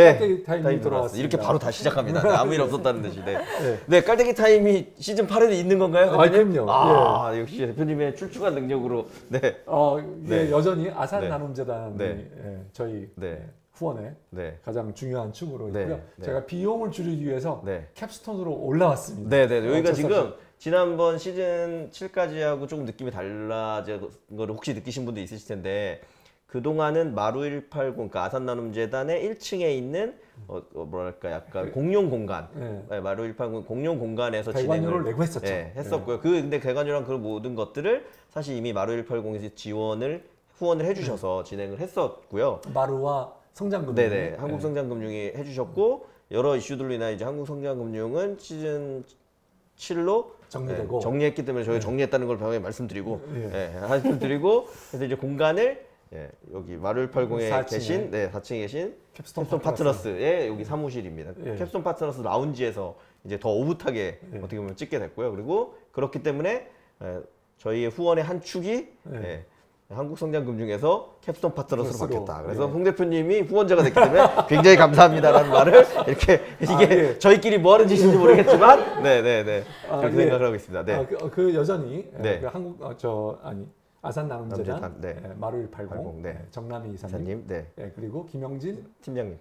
깔때기 타임이 돌아왔습니다. 이렇게 바로 다시 시작합니다. 네, 아무 일 없었다는 듯이. 네. 네, 깔때기 타임이 시즌 8에도 있는 건가요? 그럼요. 아, 역시 대표님의 출중한 능력으로. 네. 네. 여전히 아산 네. 나눔재단이 네. 저희 네. 후원의 네. 가장 중요한 축으로 있고요. 네. 제가 비용을 줄이기 위해서 네. 캡스톤으로 올라왔습니다. 네네. 여기가 지금 지난번 시즌 7까지 하고 조금 느낌이 달라진 거를 혹시 느끼신 분도 있으실 텐데, 그동안은 마루 180, 그러니까 아산나눔재단의 1층에 있는 뭐랄까 약간 공용 공간, 네, 마루 180 공용 공간에서 대관료를 내고 했었죠. 네, 했었고요. 근데 대관료랑 그 모든 것들을 사실 이미 마루 180에서 후원을 해주셔서 진행을 했었고요. 마루와 성장금융, 네네, 한국성장금융이 해주셨고, 여러 이슈들로 인해 이제 한국성장금융은 시즌 7로 정리되고 정리했기 때문에 저희가 정리했다는 걸 방금 말씀드리고, 말씀드리고, 그래서 이제 공간을 여기 마루 180에 계신 4층에 계신 캡스톤 파트너스의 여기 사무실입니다. 캡스톤 파트너스 라운지에서 이제 더 오붓하게 어떻게 보면 찍게 됐고요. 그리고 그렇기 때문에 저희의 후원의 한 축이 한국성장금융에서 캡스톤 파트너스로 바뀌었다. 그래서 홍 대표님이 후원자가 됐기 때문에 굉장히 감사합니다라는 말을 이렇게 이게 저희끼리 뭐 하는 짓인지 모르겠지만 그렇게 생각을 하고 있습니다. 네. 그 여전히 그 아산 나눔재단 마루 180 정남희 이사님, 그리고 김영진 팀장님,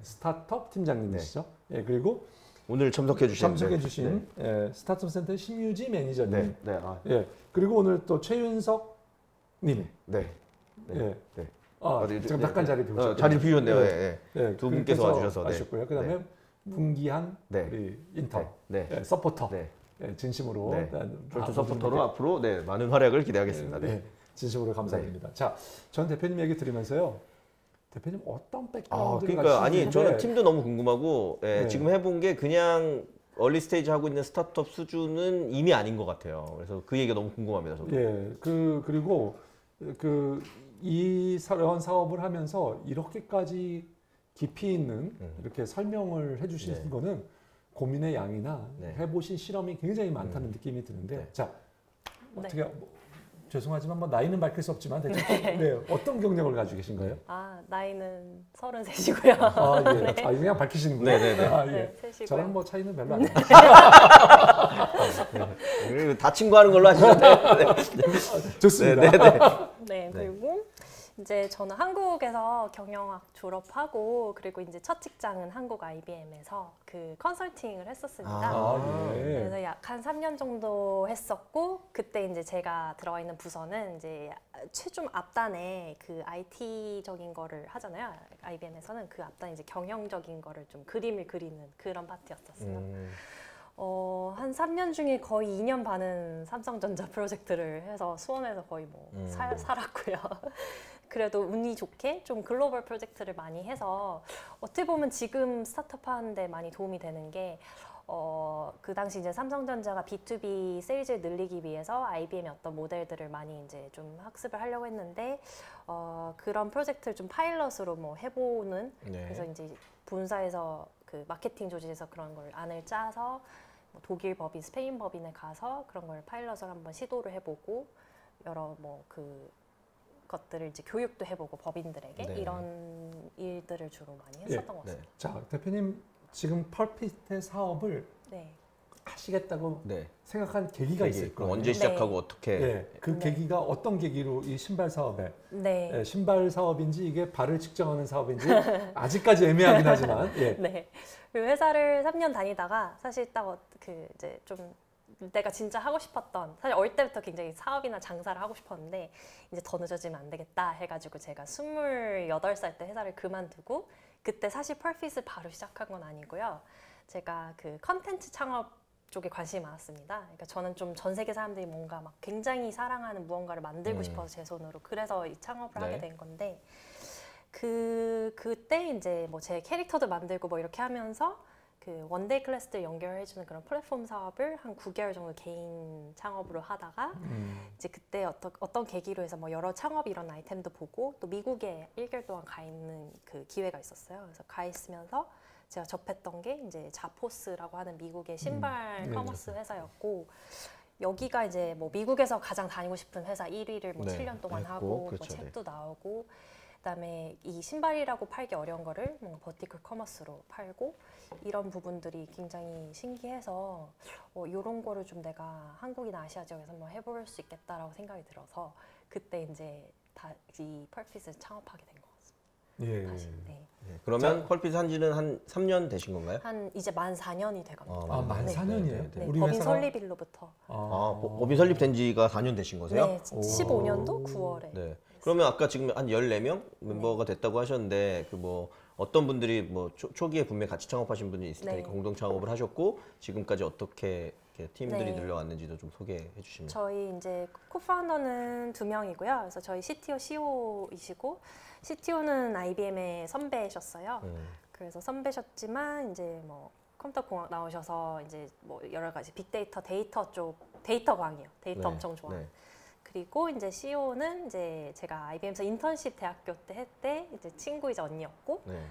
스타트업 팀장님이시죠. 그리고 오늘 참석해 주신 스타트업 센터 신유지 매니저님, 그리고 오늘 또 최윤석 님, 지금 잠깐 자리 비우셨죠? 자리 비웠네요. 두 분께서 와주셔서 하셨고요. 그다음에 문기한 우리 인턴, 서포터. 진심으로 쫄트 서포터로 앞으로 많은 활약을 기대하겠습니다. 진심으로 감사드립니다. 자, 전 대표님 얘기 들으면서요. 대표님 어떤 백그라운드를 그러니까 아니 저는 팀도 너무 궁금하고 지금 해본 게 그냥 얼리 스테이지 하고 있는 스타트업 수준은 이미 아닌 것 같아요. 그래서 그 얘기가 너무 궁금합니다. 저도. 그리고 이 사업을 하면서 이렇게까지 깊이 있는 이렇게 설명을 해주시는 거는 고민의 양이나 해보신 실험이 굉장히 많다는 느낌이 드는데, 자, 어떻게 죄송하지만 뭐 나이는 밝힐 수 없지만 대충 어떤 경력을 가지고 계신가요? 나이는 33이고요. 그냥 밝히시는군요. 저랑 뭐 차이는 별로 안 나요. 다 친구하는 걸로 하시는데. 좋습니다. 그리고 이제 저는 한국에서 경영학 졸업하고, 그리고 이제 첫 직장은 한국 IBM에서 그 컨설팅을 했었습니다. 그래서 약 한 3년 정도 했었고, 그때 이제 제가 들어가 있는 부서는 이제 최종 앞단에 그 IT적인 거를 하잖아요. IBM에서는 그 앞단 이제 경영적인 거를 좀 그림을 그리는 그런 파트였었어요. 한 3년 중에 거의 2년 반은 삼성전자 프로젝트를 해서 수원에서 거의 뭐 살았고요. 그래도 운이 좋게 좀 글로벌 프로젝트를 많이 해서 어떻게 보면 지금 스타트업 하는데 많이 도움이 되는 게 그 당시 이제 삼성전자가 B2B 세일즈를 늘리기 위해서 IBM의 어떤 모델들을 많이 이제 좀 학습을 하려고 했는데 그런 프로젝트를 좀 파일럿으로 뭐 해보는 그래서 이제 본사에서 그 마케팅 조직에서 그런 걸 안을 짜서 뭐 독일 법인, 스페인 법인에 가서 그런 걸 파일럿을 한번 시도를 해보고 여러 뭐 그 것들을 이제 교육도 해보고 법인들에게 이런 일들을 주로 많이 했었던 것 같습니다. 자, 대표님 지금 펄핏의 사업을 하시겠다고 생각한 계기가 있을 거예요. 언제 시작하고 어떻게? 그 계기가 어떤 계기로 이 신발 사업에 신발 사업인지 이게 발을 측정하는 사업인지 아직까지 애매하긴 하지만 그 회사를 3년 다니다가 사실 딱 그 이제 좀 내가 진짜 하고 싶었던, 사실 어릴 때부터 굉장히 사업이나 장사를 하고 싶었는데 이제 더 늦어지면 안 되겠다 해가지고 제가 28살 때 회사를 그만두고, 그때 사실 펄핏을 바로 시작한 건 아니고요. 제가 그 컨텐츠 창업 쪽에 관심이 많았습니다. 그러니까 저는 좀 전 세계 사람들이 뭔가 막 굉장히 사랑하는 무언가를 만들고 싶어서 제 손으로, 그래서 이 창업을 하게 된 건데, 그때 이제 뭐 제 캐릭터도 만들고 뭐 이렇게 하면서 그 원데이 클래스들 연결해주는 그런 플랫폼 사업을 한 9개월 정도 개인 창업으로 하다가 이제 그때 어떤 계기로 해서 뭐 여러 창업 이런 아이템도 보고, 또 미국에 1개월 동안 가 있는 그 기회가 있었어요. 그래서 가 있으면서 제가 접했던 게 이제 자포스라고 하는 미국의 신발 커머스 회사였고, 여기가 이제 뭐 미국에서 가장 다니고 싶은 회사 1위를 뭐 7년 동안 하고 뭐 책도 나오고, 그다음에 이 신발이라고 팔기 어려운 거를 뭔가 버티컬 커머스로 팔고 이런 부분들이 굉장히 신기해서 이런 거를 좀 내가 한국이나 아시아 지역에서 한번 해볼 수 있겠다라고 생각이 들어서 그때 이제 이 펄핏을 창업하게 된 것 같습니다. 예. 다시. 네. 네. 그러면 펄핏 한지는 한 3년 되신 건가요? 한 이제 만 4년이 돼갑니다. 아, 만 4년이에요? 네, 우리 법인 회사가- 설립일로부터. 법인 설립된 지가 4년 되신 거세요? 네, 15년도 9월에. 네. 그러면 아까 지금 한 14명 멤버가 됐다고 하셨는데 그 뭐 어떤 분들이 뭐 초기에 분명히 같이 창업하신 분이 있을 테니까 네. 공동 창업을 하셨고 지금까지 어떻게 이렇게 팀들이 네. 늘려왔는지도 좀 소개해 주시면. 저희 이제 코파운더는 2명이고요. 그래서 저희 CTO, CO이시고 CTO는 IBM의 선배셨어요. 그래서 선배셨지만 이제 뭐 컴퓨터 공학 나오셔서 이제 뭐 여러 가지 빅데이터, 데이터 쪽 데이터 광이요. 데이터 네. 엄청 좋아해요. 네. 그리고 이제 CO는 이제 제가 IBM에서 인턴십 대학교 때 했대 이제 친구이자 언니였고 네.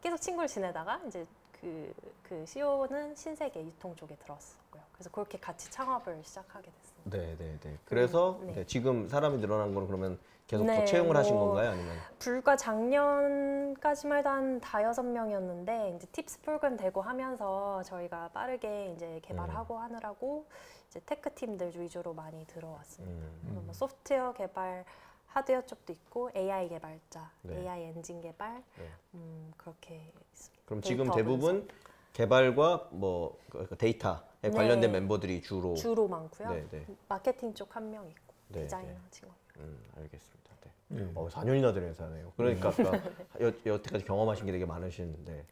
계속 친구를 지내다가 이제 그 CO는 신세계 유통 쪽에 들어왔었고요. 그래서 그렇게 같이 창업을 시작하게 됐습니다. 네, 네, 네. 그래서 네. 네, 지금 사람이 늘어난 거는 그러면 계속 더 네, 채용을 하신 뭐 건가요? 아니면? 불과 작년까지만 해도 한 5-6명이었는데 이제 팁스 프로그램 되고 하면서 저희가 빠르게 이제 개발하고 하느라고 이제 테크 팀들 위주로 많이 들어왔습니다. 뭐 소프트웨어 개발, 하드웨어 쪽도 있고 AI 개발자, 네. AI 엔진 개발 네. 그렇게 있습니다. 그럼 지금 데이터 대부분 개발과 뭐 데이터에 네. 관련된 멤버들이 주로. 많고요. 네, 네. 마케팅 쪽 한 명 있고 네, 디자이너 네. 친구. 알겠습니다. 네. 네. 4년이나 된 회사네요. 그러니까 아까 여태까지 경험하신 게 되게 많으신 네,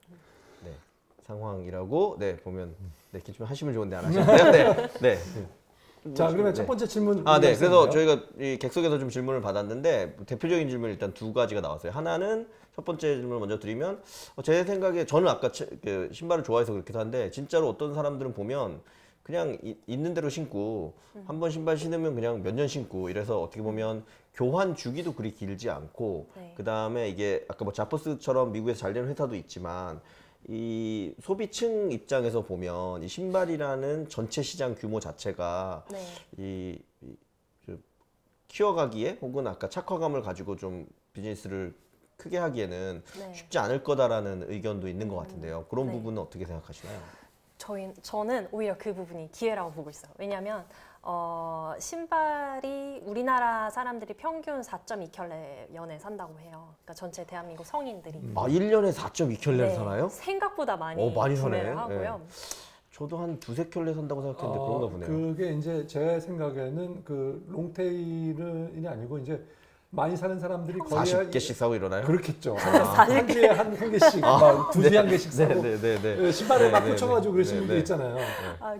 상황이라고 보면 기침 하시면 좋은데 안 하시는데요. 네. 자, 그러면 네. 첫 번째 질문. 네. 그래서 있었나요? 저희가 이 객석에서 좀 질문을 받았는데 대표적인 질문 일단 두 가지가 나왔어요. 하나는 첫 번째 질문을 먼저 드리면 제 생각에 저는 아까 신발을 좋아해서 그렇기도 한데 진짜로 어떤 사람들은 보면 그냥 있는 대로 신고 한 번 신발 신으면 그냥 몇 년 신고 이래서 어떻게 보면 교환 주기도 그리 길지 않고 네. 그 다음에 이게 아까 뭐 자포스처럼 미국에서 잘 되는 회사도 있지만 이 소비층 입장에서 보면 이 신발이라는 전체 시장 규모 자체가 네. 키워가기에 혹은 아까 착화감을 가지고 좀 비즈니스를 크게 하기에는 네. 쉽지 않을 거다라는 의견도 있는 것 같은데요. 그런 네. 부분은 어떻게 생각하시나요? 저는 오히려 그 부분이 기회라고 보고 있어요. 왜냐하면 신발이 우리나라 사람들이 평균 4.2켤레 산다고 해요. 그러니까 전체 대한민국 성인들이. 1년에 4.2켤레를 사나요? 생각보다 많이 많이 구매를 사네. 하고요. 저도 한 2-3켤레 산다고 생각했는데 그런가 보네요. 그게 이제 제 생각에는 그 롱테일이 아니고 이제 많이 사는 사람들이 거의 40개씩 사고 일어나요? 그렇겠죠. 한 주에 한 개씩, 막 2주에 한 개씩 사고 신발에 막 꽂혀가지고 그러시는 분들 있잖아요.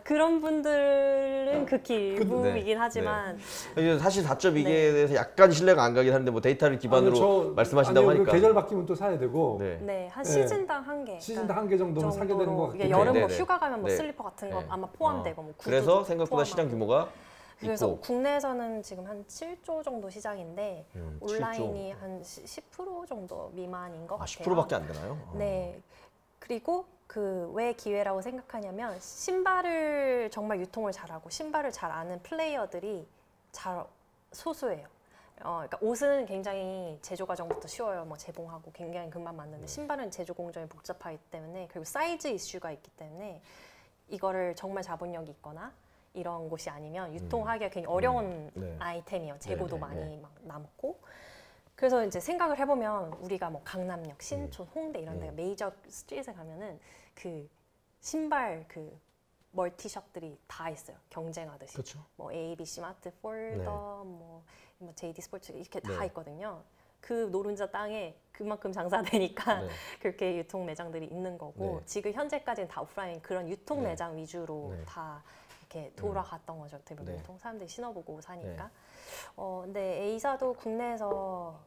그런 분들은 극히 일부이긴 하지만 사실 4.2개에 대해서 약간 신뢰가 안 가긴 하는데 뭐 데이터를 기반으로 말씀하신다고 하니까 계절 바뀌면 또 사야 되고 한 시즌당 한 개. 시즌당 한 개 정도는 사게 되는 것 같긴 해요. 여름 뭐 휴가 가면 뭐 슬리퍼 같은 거 아마 포함되고 뭐 구두도 그래서 생각보다 포함하고. 시장 규모가 그래서 있고. 국내에서는 지금 한 7조 정도 시장인데 7조. 온라인이 한 10% 정도 미만인 것 같아요. 10%밖에 안 되나요? 네. 그리고 그 왜 기회라고 생각하냐면 신발을 정말 유통을 잘하고 신발을 잘 아는 플레이어들이 소수예요. 그러니까 옷은 굉장히 제조 과정부터 쉬워요. 뭐 재봉하고 굉장히 금방 만드는데 신발은 제조 공정이 복잡하기 때문에 그리고 사이즈 이슈가 있기 때문에 이거를 정말 자본력이 있거나 이런 곳이 아니면 유통하기가 굉장히 어려운 아이템이에요. 재고도 많이 막 남고. 그래서 이제 생각을 해보면 우리가 뭐 강남역, 신촌, 홍대 이런 데 메이저 스트릿에 가면은 그 신발 그 멀티숍들이 다 있어요. 경쟁하듯이. 그렇죠. 뭐 ABC 마트, 폴더, 뭐 JD 스포츠 이렇게 다 있거든요. 그 노른자 땅에 그만큼 장사되니까 그렇게 유통 매장들이 있는 거고 지금 현재까지는 다 오프라인 그런 유통 매장 위주로 다 이렇게 돌아갔던 거죠. 대부분 유통 사람들이 신어보고 사니까. 근데 A사도 국내에서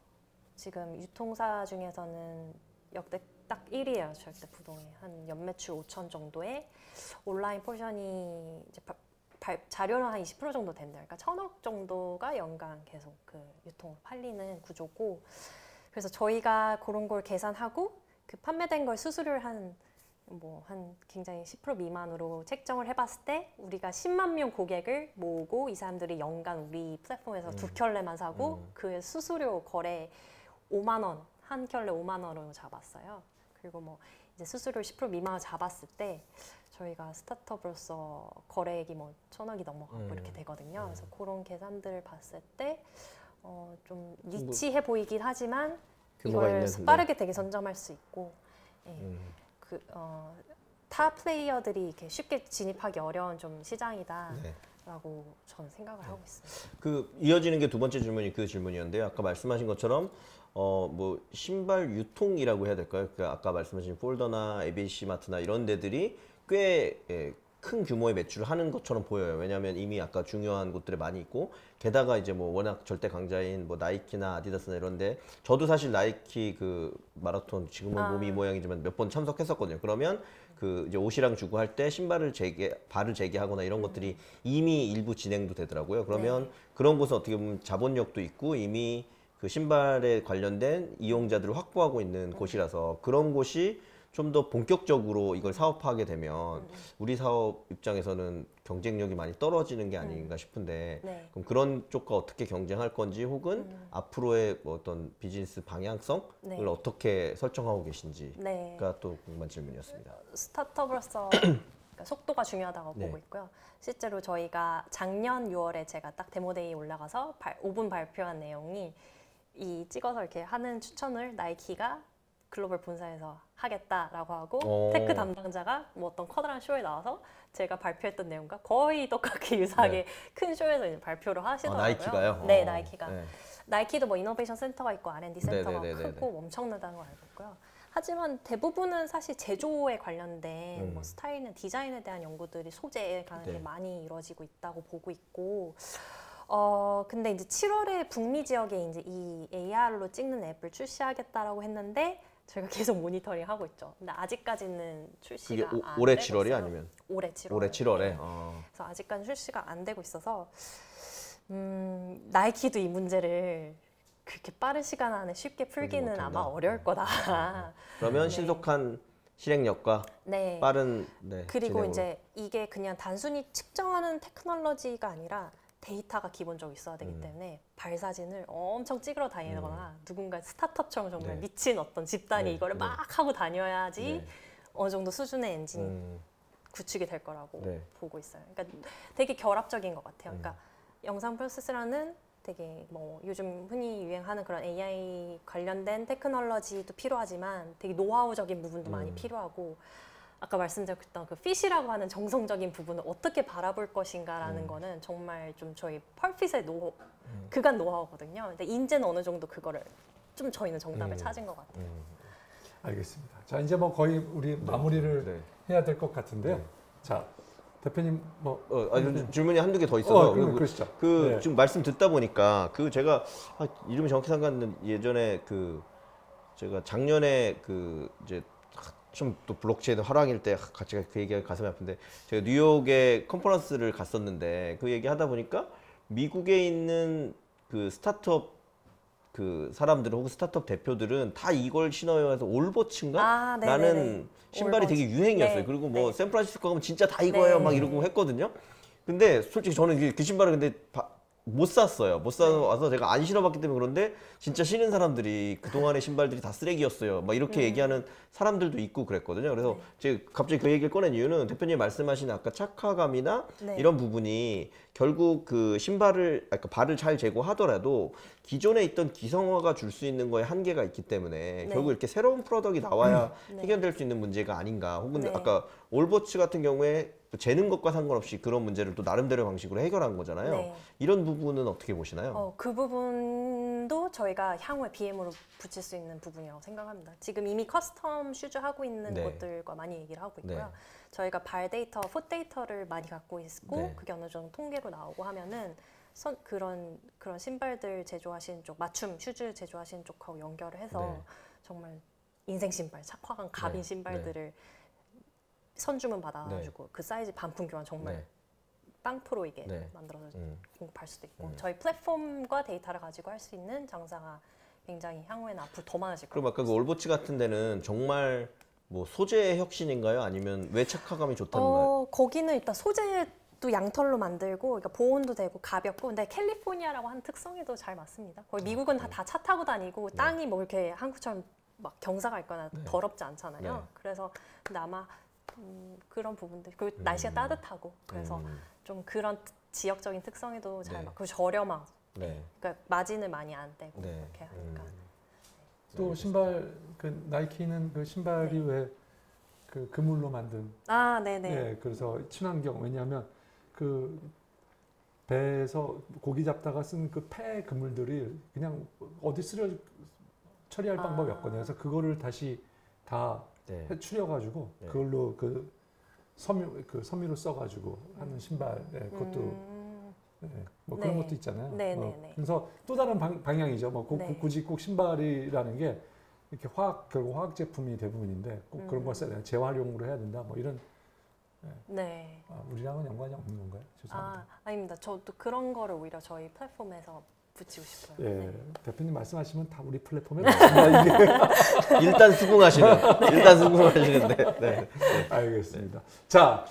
지금 유통사 중에서는 역대 딱 1위예요. 절대 부동의 한 연매출 5천 정도에 온라인 포션이 이제 자료는 한 20% 정도 된다. 그러니까 1,000억 정도가 연간 계속 그 유통으로 팔리는 구조고. 그래서 저희가 그런 걸 계산하고 그 판매된 걸 수수료를 한 굉장히 10% 미만으로 책정을 해봤을 때 우리가 10만 명 고객을 모으고 이 사람들이 연간 우리 플랫폼에서 2켤레만 사고 그 수수료 거래 5만 원, 한 켤레 5만 원으로 잡았어요. 그리고 뭐 이제 수수료 10% 미만을 잡았을 때 저희가 스타트업으로서 거래액이 뭐 1,000억이 넘어가고 이렇게 되거든요. 그래서 그런 계산들을 봤을 때 좀 니치해 보이긴 하지만 이걸 빠르게 되게 선점할 수 있고 타 플레이어들이 이렇게 쉽게 진입하기 어려운 좀 시장이다라고 저는 생각을 하고 있습니다. 그 이어지는 게 두 번째 질문이 그 질문이었는데요. 아까 말씀하신 것처럼 뭐 신발 유통이라고 해야 될까요? 그 아까 말씀하신 폴더나 ABC 마트나 이런 데들이 꽤 큰 규모의 매출을 하는 것처럼 보여요. 왜냐하면 이미 아까 중요한 곳들에 많이 있고, 게다가 이제 뭐 워낙 절대 강자인 뭐 나이키나 아디다스나 이런데, 저도 사실 나이키 그 마라톤 지금은 몸이 이 모양이지만 몇 번 참석했었거든요. 그러면 그 이제 옷이랑 주고 할 때 신발을 발을 재개하거나 이런 것들이 이미 일부 진행도 되더라고요. 그러면 그런 곳은 어떻게 보면 자본력도 있고 이미 그 신발에 관련된 이용자들을 확보하고 있는 곳이라서, 그런 곳이 좀 더 본격적으로 이걸 사업화하게 되면 우리 사업 입장에서는 경쟁력이 많이 떨어지는 게 아닌가 싶은데, 그럼 그런 쪽과 어떻게 경쟁할 건지, 혹은 앞으로의 뭐 어떤 비즈니스 방향성을 어떻게 설정하고 계신지가 또 궁금한 질문이었습니다. 스타트업으로서 속도가 중요하다고 보고 있고요. 실제로 저희가 작년 6월에 제가 딱 데모데이에 올라가서 5분 발표한 내용이, 이 찍어서 이렇게 하는 추천을 나이키가 글로벌 본사에서 하겠다라고 하고, 테크 담당자가 뭐 어떤 커다란 쇼에 나와서 제가 발표했던 내용과 거의 똑같게 유사하게 큰 쇼에서 이제 발표를 하시더라고요. 나이키가요? 네, 나이키가. 나이키도 뭐 이노베이션 센터가 있고 R&D 센터가 크고 엄청나다는 걸 알고 있고요. 하지만 대부분은 사실 제조에 관련된 뭐 스타일이나 디자인에 대한 연구들이 소재에 관한 게 많이 이루어지고 있다고 보고 있고, 근데 이제 7월에 북미 지역에 이제 이 AR로 찍는 앱을 출시하겠다라고 했는데, 저희가 계속 모니터링 하고 있죠. 근데 아직까지는 출시가 안 되고 있어요. 올해 7월이 아니면? 올해 7월. 올해 7월에. 네. 그래서 아직까지 출시가 안 되고 있어서 나이키도 이 문제를 그렇게 빠른 시간 안에 쉽게 풀기는 아마 어려울 거다. 그러면 신속한 실행력과 빠른 그리고 이제 이게 그냥 단순히 측정하는 테크놀로지가 아니라 데이터가 기본적으로 있어야 되기 때문에 발사진을 엄청 찍으러 다니거나 누군가 스타트업처럼 정말 미친 어떤 집단이 이거를 막 하고 다녀야지 어느 정도 수준의 엔진이 구축이 될 거라고 보고 있어요. 그러니까 되게 결합적인 것 같아요. 그러니까 영상 프로세스라는 되게 뭐 요즘 흔히 유행하는 그런 AI 관련된 테크놀로지도 필요하지만 되게 노하우적인 부분도 많이 필요하고, 아까 말씀드렸던 그 핏이라고 하는 정성적인 부분을 어떻게 바라볼 것인가라는 거는 정말 좀 저희 펄핏의 그간 노하우거든요. 근데 이제는 어느 정도 그거를 좀 저희는 정답을 찾은 것 같아요. 알겠습니다. 자, 이제 뭐 거의 우리 마무리를 해야 될 것 같은데요. 자, 대표님 뭐 질문이 한두 개 더 있어서 그러시죠. 지금 말씀 듣다 보니까 제가 이름이 정확히 생각나는, 예전에 제가 작년에 이제 좀 또 블록체인 화랑일 때 같이 그 얘기가 가슴이 아픈데, 제가 뉴욕에 컨퍼런스를 갔었는데 그 얘기 하다 보니까 미국에 있는 그 스타트업 사람들은, 혹은 스타트업 대표들은 다 이걸 신어야 해서 올버츠인가? 라는 신발이 되게 유행이었어요. 그리고 뭐 샌프란시스코 가면 진짜 다 이거예요 막 이러고 했거든요. 근데 솔직히 저는 그 신발을 근데 못 샀어요. 못 사서 와서 제가 안 신어봤기 때문에 그런데, 진짜 신은 사람들이 그동안의 신발들이 다 쓰레기였어요 막 이렇게 얘기하는 사람들도 있고 그랬거든요. 그래서 제가 갑자기 그 얘기를 꺼낸 이유는, 대표님 말씀하신 아까 착화감이나 이런 부분이 결국 그 신발을, 발을 잘 제거하더라도 기존에 있던 기성화가 줄 수 있는 거에 한계가 있기 때문에 결국 이렇게 새로운 프로덕트가 나와야 해결될 수 있는 문제가 아닌가. 혹은 아까 올버츠 같은 경우에 재는 것과 상관없이 그런 문제를 또 나름대로의 방식으로 해결한 거잖아요. 이런 부분은 어떻게 보시나요? 그 부분도 저희가 향후에 BM으로 붙일 수 있는 부분이라고 생각합니다. 지금 이미 커스텀 슈즈 하고 있는 곳들과 많이 얘기를 하고 있고요. 저희가 발 데이터, 풋 데이터를 많이 갖고 있고 그게 어느 정도 통계로 나오고 하면은 그런 신발들 제조하시는 쪽, 맞춤 슈즈 제조하시는 쪽하고 연결을 해서 정말 인생 신발, 착화감 갑인 신발들을 선주문 받아가지고 그 사이즈 반품 교환 정말 빵프로 이게 만들어서 공급할 수도 있고, 저희 플랫폼과 데이터를 가지고 할 수 있는 장사가 굉장히 향후에는 앞으로 더 많아질 거예요. 그럼 아까 그 올버츠 같은 데는 정말 뭐 소재의 혁신인가요? 아니면 왜 착화감이 좋다는 말? 거기는 일단 소재 또 양털로 만들고 그러니까 보온도 되고 가볍고 근데 캘리포니아라고 하는 특성에도 잘 맞습니다. 거의 미국은 다 차 타고 다니고 땅이 뭐 이렇게 한국처럼 막 경사가 있거나 더럽지 않잖아요. 그래서 근데 아마 그런 부분들 그리고 날씨가 따뜻하고 그래서 좀 그런 지역적인 특성에도 잘 맞고 저렴하고 그러니까 마진을 많이 안 떼고 이렇게 하니까 또 신발 그 나이키는 그 신발이 왜 그 그물로 만든 네네. 그래서 친환경 왜냐하면 그 배에서 고기 잡다가 쓴 그 폐 그물들이 그냥 어디 처리할 방법이 없거든요. 그래서 그거를 다시 다 추려가지고 그걸로 그 섬유를 써가지고 하는 신발 그것도 뭐 그런 것도 있잖아요. 그래서 또 다른 방향이죠. 뭐 굳이 꼭 신발이라는 게 이렇게 결국 화학 제품이 대부분인데 꼭 그런 걸 써야 돼. 재활용으로 해야 된다. 뭐 이런. 우리랑은 연관이 없는 건가요? 죄송합니다. 아닙니다. 저도 그런 거를 오히려 저희 플랫폼에서 붙이고 싶어요. 대표님 말씀하시면 다 우리 플랫폼에 붙습니다. 이게. 일단 수긍하시는데. 알겠습니다. 자,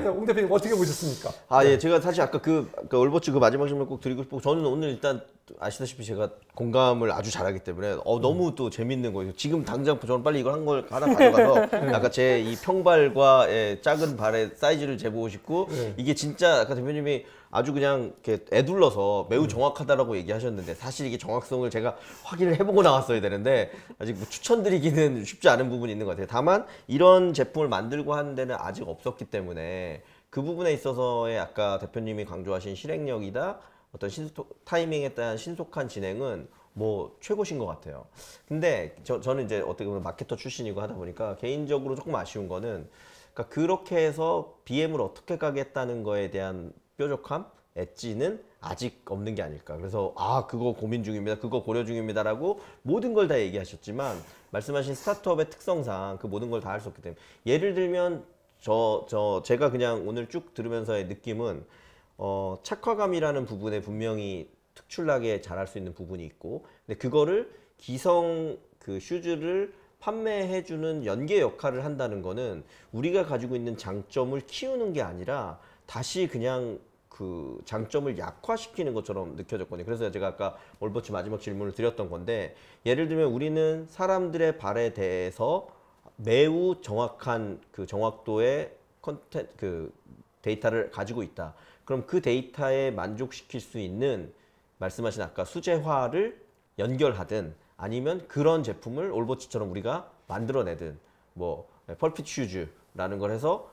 옹 대표님 어떻게 보셨습니까? 제가 사실 아까 그 올버츠 그 마지막 질문 꼭 드리고 싶고 저는 오늘 일단 아시다시피 제가 공감을 아주 잘하기 때문에 너무 또 재밌는 거예요. 지금 당장 저는 빨리 이걸 하나 가져가서 아까 제 이 평발과 작은 발의 사이즈를 재보고 싶고 이게 진짜 아까 대표님이 아주 그냥 이렇게 애둘러서 매우 정확하다라고 얘기하셨는데 사실 이게 정확성을 제가 확인을 해보고 나왔어야 되는데 아직 뭐 추천드리기는 쉽지 않은 부분이 있는 것 같아요. 다만 이런 제품을 만들고 하는 데는 아직 없었기 때문에 그 부분에 있어서의 아까 대표님이 강조하신 실행력이다 어떤 타이밍에 따른 신속한 진행은 뭐 최고신 것 같아요. 근데 저는 이제 어떻게 보면 마케터 출신이고 하다 보니까 개인적으로 조금 아쉬운 거는 그러니까 그렇게 해서 BM을 어떻게 가겠다는 거에 대한 뾰족함, 엣지는 아직 없는 게 아닐까. 그래서 그거 고민 중입니다. 그거 고려 중입니다라고 모든 걸 다 얘기하셨지만 말씀하신 스타트업의 특성상 그 모든 걸 다 할 수 없기 때문에 예를 들면 제가 그냥 오늘 쭉 들으면서의 느낌은 착화감이라는 부분에 분명히 특출나게 잘할 수 있는 부분이 있고 근데 그거를 기성 그 슈즈를 판매해주는 연계 역할을 한다는 거는 우리가 가지고 있는 장점을 키우는 게 아니라 다시 그냥 그 장점을 약화시키는 것처럼 느껴졌거든요. 그래서 제가 아까 올버츠 마지막 질문을 드렸던 건데 예를 들면 우리는 사람들의 발에 대해서 매우 정확한 그 정확도의 그 데이터를 가지고 있다. 그럼 그 데이터에 만족시킬 수 있는 말씀하신 아까 수제화를 연결하든 아니면 그런 제품을 올버츠처럼 우리가 만들어내든 뭐 펄핏 슈즈라는 걸 해서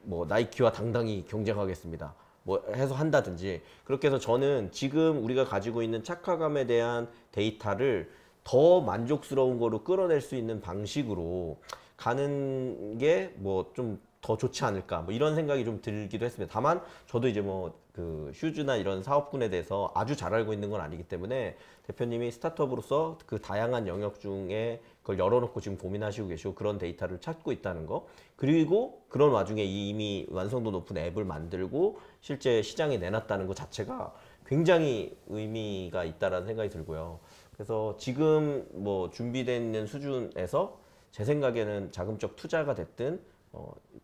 뭐 나이키와 당당히 경쟁하겠습니다. 뭐 해서 한다든지 그렇게 해서 저는 지금 우리가 가지고 있는 착화감에 대한 데이터를 더 만족스러운 거로 끌어낼 수 있는 방식으로 가는 게 뭐 좀 더 좋지 않을까 뭐 이런 생각이 좀 들기도 했습니다. 다만 저도 이제 뭐 그 슈즈나 이런 사업군에 대해서 아주 잘 알고 있는 건 아니기 때문에 대표님이 스타트업으로서 그 다양한 영역 중에 그걸 열어놓고 지금 고민하시고 계시고 그런 데이터를 찾고 있다는 거 그리고 그런 와중에 이미 완성도 높은 앱을 만들고 실제 시장에 내놨다는 것 자체가 굉장히 의미가 있다라는 생각이 들고요. 그래서 지금 뭐 준비되어 있는 수준에서 제 생각에는 자금적 투자가 됐든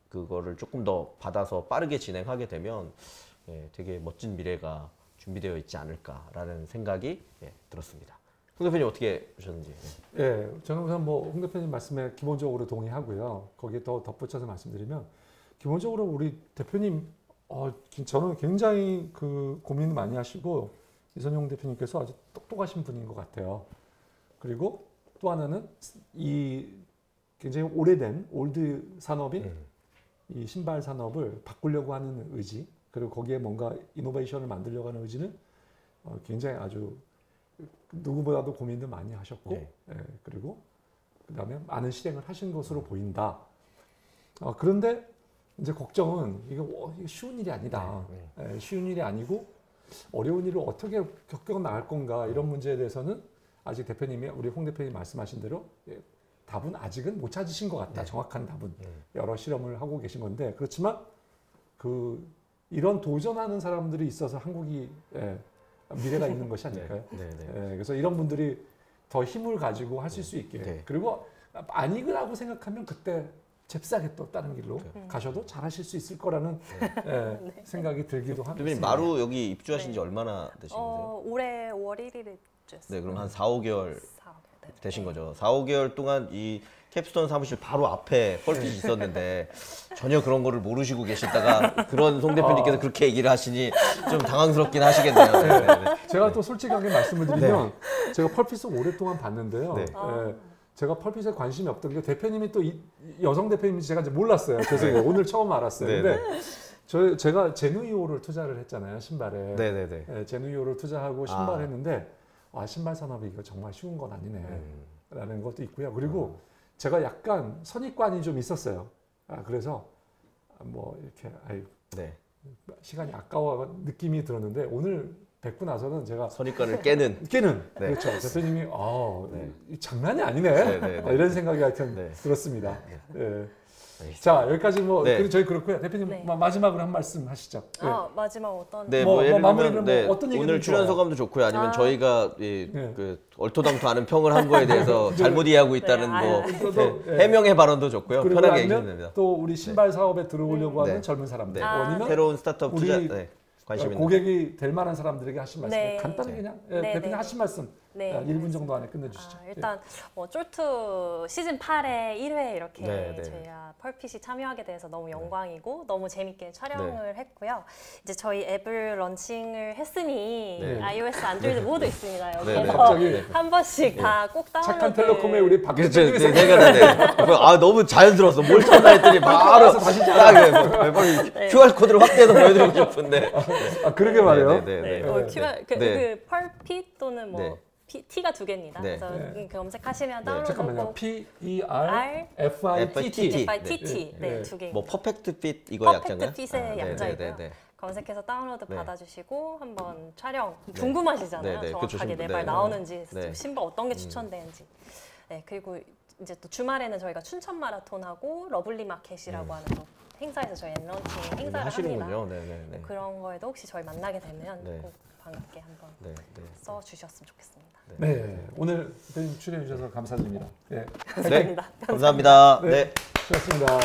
그거를 조금 더 받아서 빠르게 진행하게 되면 되게 멋진 미래가 준비되어 있지 않을까라는 생각이 들었습니다. 홍 대표님 어떻게 보셨는지? 저는 우선 뭐 홍 대표님 말씀에 기본적으로 동의하고요. 거기에 더 덧붙여서 말씀드리면 기본적으로 우리 대표님 저는 굉장히 그 고민을 많이 하시고 이선용 대표님께서 아주 똑똑하신 분인 것 같아요. 그리고 또 하나는 이 굉장히 오래된 올드 산업인 이 신발 산업을 바꾸려고 하는 의지 그리고 거기에 뭔가 이노베이션을 만들려고 하는 의지는 굉장히 아주 누구보다도 고민을 많이 하셨고 그리고 그다음에 많은 실행을 하신 것으로 보인다. 그런데 이제 걱정은 이게 쉬운 일이 아니다. 쉬운 일이 아니고 어려운 일을 어떻게 겪어 나갈 건가 이런 문제에 대해서는 아직 대표님이 우리 홍 대표님 말씀하신 대로 답은 아직은 못 찾으신 것 같다. 정확한 답은 여러 실험을 하고 계신 건데 그렇지만 이런 도전하는 사람들이 있어서 한국이 미래가 있는 것이 아닐까요? 그래서 이런 분들이 더 힘을 가지고 하실 수 있게 그리고 아니라고 생각하면 그때 잽싸게 또 다른 길로 가셔도 잘하실 수 있을 거라는 생각이 들기도 합니다. 대표님 마루 여기 입주하신 지 얼마나 되신 거세요? 올해 5월 1일에 입주했어요. 네, 그럼 한 4, 5개월 되신 거죠. 4, 5개월 동안 이 캡스톤 사무실 바로 앞에 펄핏이 있었는데 전혀 그런 거를 모르시고 계시다가 그런 송 대표님께서 그렇게 얘기를 하시니 좀 당황스럽긴 하시겠네요. 네. 제가 또 솔직하게 말씀을 드리면 제가 펄핏을 오랫동안 봤는데요. 제가 펄핏에 관심이 없던 게 대표님이 또 여성 대표님인지 제가 이제 몰랐어요. 죄송해요. 오늘 처음 알았어요. 근데 제가 제누이오를 투자를 했잖아요. 신발에. 제누이오를 투자하고 신발 했는데 신발 산업이 이거 정말 쉬운 건 아니네 라는 것도 있고요. 그리고 제가 약간 선입관이 좀 있었어요. 그래서 뭐 이렇게 시간이 아까워 느낌이 들었는데 오늘 뵙고 나서는 제가 선입관을 깨는 그렇죠. 대표님이 장난이 아니네 이런 생각이 하여튼 들었습니다. 자 여기까지 뭐 저희 그렇고요. 대표님 마지막으로 한 말씀 하시죠. 마지막 어떤? 예를 마무리는 들면 어떤 얘기를 오늘 출연 소감도 좋고요. 아니면 저희가 그 얼토당토하는 평을 한 거에 대해서 잘못 이해하고 있다는 해명의 발언도 좋고요. 편하게 얘기해 주면 됩니다. 또 우리 신발 사업에 들어오려고 하는 젊은 사람들, 아니면 새로운 스타트업 투자 관심 있는 고객이 될 만한 사람들에게 하신 말씀 간단하게 그냥 대표님 하신 말씀 1분 정도 안에 끝내주시죠. 일단 쫄투 시즌 8회 1회 이렇게 저희가 펄핏이 참여하게 돼서 너무 영광이고 너무 재밌게 촬영을 했고요. 이제 저희 앱을 런칭을 했으니 iOS, 안드로이드 모두 있습니다. 여기서 한 번씩 다 꼭 다운로드. 착한 텔레콤의 우리 박대표님께서 너무 자연스러웠어. 뭘 찾나 했더니 바로 다시 QR 코드를 확대해서 보여드리고 싶은데. 그러게 말이에요. 그 펄핏 또는 뭐 T가 두 개입니다. 그래서 검색하시면 다운로드. 잠깐만요. PERFITT. 두 개. 뭐 퍼펙트 핏 이거 약자인가요? 퍼펙트 핏의 약자이고요. 검색해서 다운로드 받아주시고 한번 촬영 궁금하시잖아요. 정확하게 내 발 나오는지 신발 어떤 게 추천되는지. 그리고 이제 또 주말에는 저희가 춘천 마라톤하고 러블리 마켓이라고 하는 또 행사에서 저희 런칭 행사를 합니다. 그런 거에도 혹시 저희 만나게 되면 꼭 반갑게 한번 써주셨으면 좋겠습니다. 오늘 대표님 출연해 주셔서 감사드립니다. 감사합니다. 감사합니다. 수고하셨습니다.